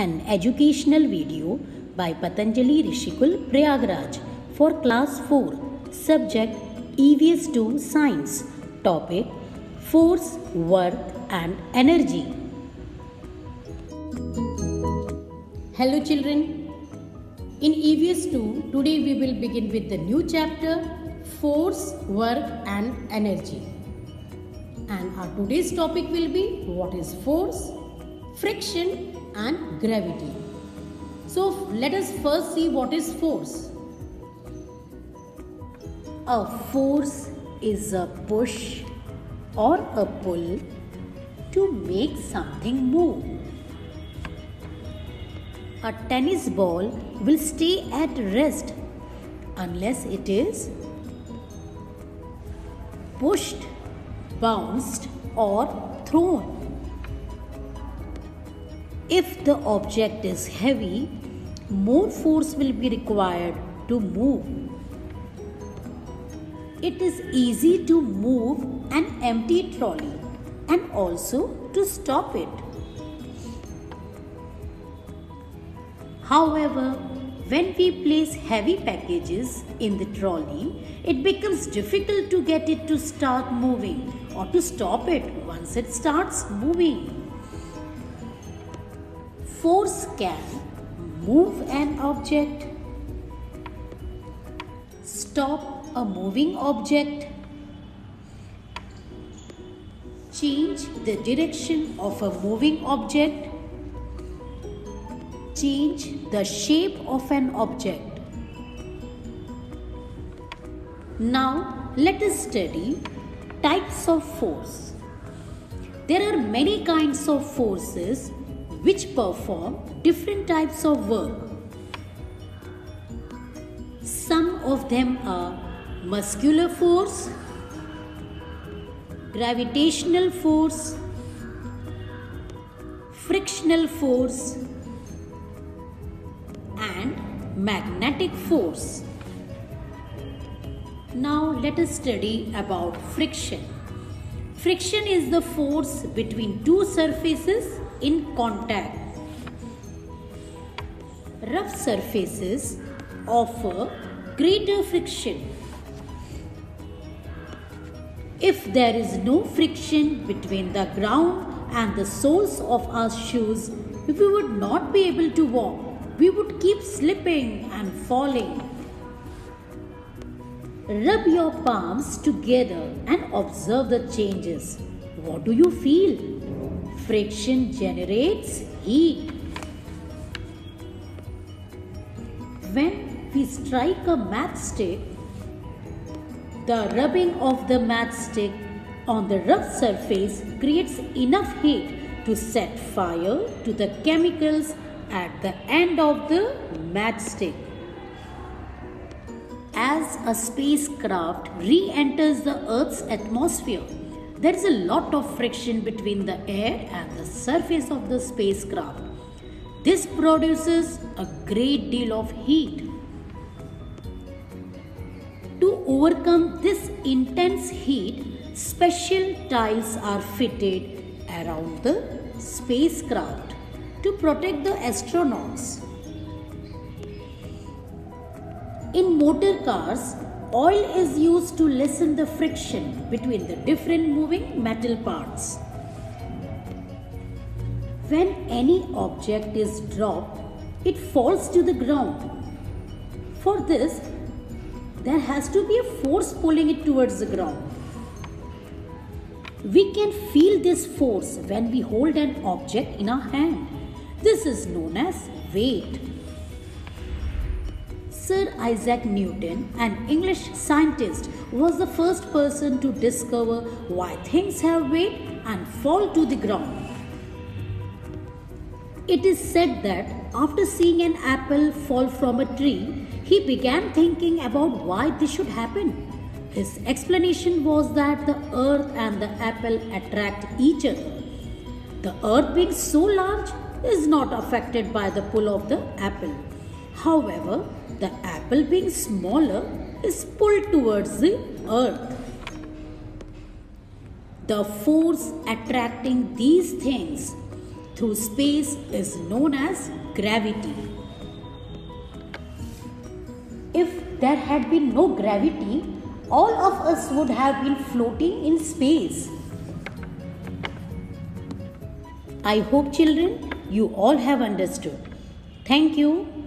an educational video by Patanjali Rishikul Prayagraj for class 4, subject EVS 2 Science, topic Force, Work and Energy. Hello children, in EVS 2 today we will begin with the new chapter Force, Work and Energy. And our today's topic will be what is force, friction and gravity. So let us first see what is force. A force is a push or a pull to make something move. A tennis ball will stay at rest unless it is pushed, bounced or thrown. If the object is heavy, more force will be required to move. It is easy to move an empty trolley and also to stop it. However, when we place heavy packages in the trolley, it becomes difficult to get it to start moving or to stop it once it starts moving. Force can move an object, stop a moving object, change the direction of a moving object, change the shape of an object. Now let us study types of force. There are many kinds of forces which perform different types of work. Some of them are muscular force, gravitational force, frictional force, and magnetic force. Now let us study about friction. Friction is the force between two surfaces in contact. Rough surfaces offer greater friction. If there is no friction between the ground and the soles of our shoes, we would not be able to walk. We would keep slipping and falling. Rub your palms together and observe the changes. What do you feel? Friction generates heat. When we strike a matchstick, the rubbing of the matchstick on the rough surface creates enough heat to set fire to the chemicals at the end of the matchstick. As a spacecraft re-enters the Earth's atmosphere, there is a lot of friction between the air and the surface of the spacecraft. This produces a great deal of heat. To overcome this intense heat, special tiles are fitted around the spacecraft to protect the astronauts. In motor cars, oil is used to lessen the friction between the different moving metal parts. When any object is dropped, it falls to the ground. For this, there has to be a force pulling it towards the ground. We can feel this force when we hold an object in our hand. This is known as weight. Sir Isaac Newton, an English scientist, was the first person to discover why things have weight and fall to the ground. It is said that after seeing an apple fall from a tree, he began thinking about why this should happen. His explanation was that the earth and the apple attract each other. The earth being so large is not affected by the pull of the apple. However, the apple being smaller is pulled towards the earth. The force attracting these things through space is known as gravity. If there had been no gravity, all of us would have been floating in space. I hope, children, you all have understood. Thank you.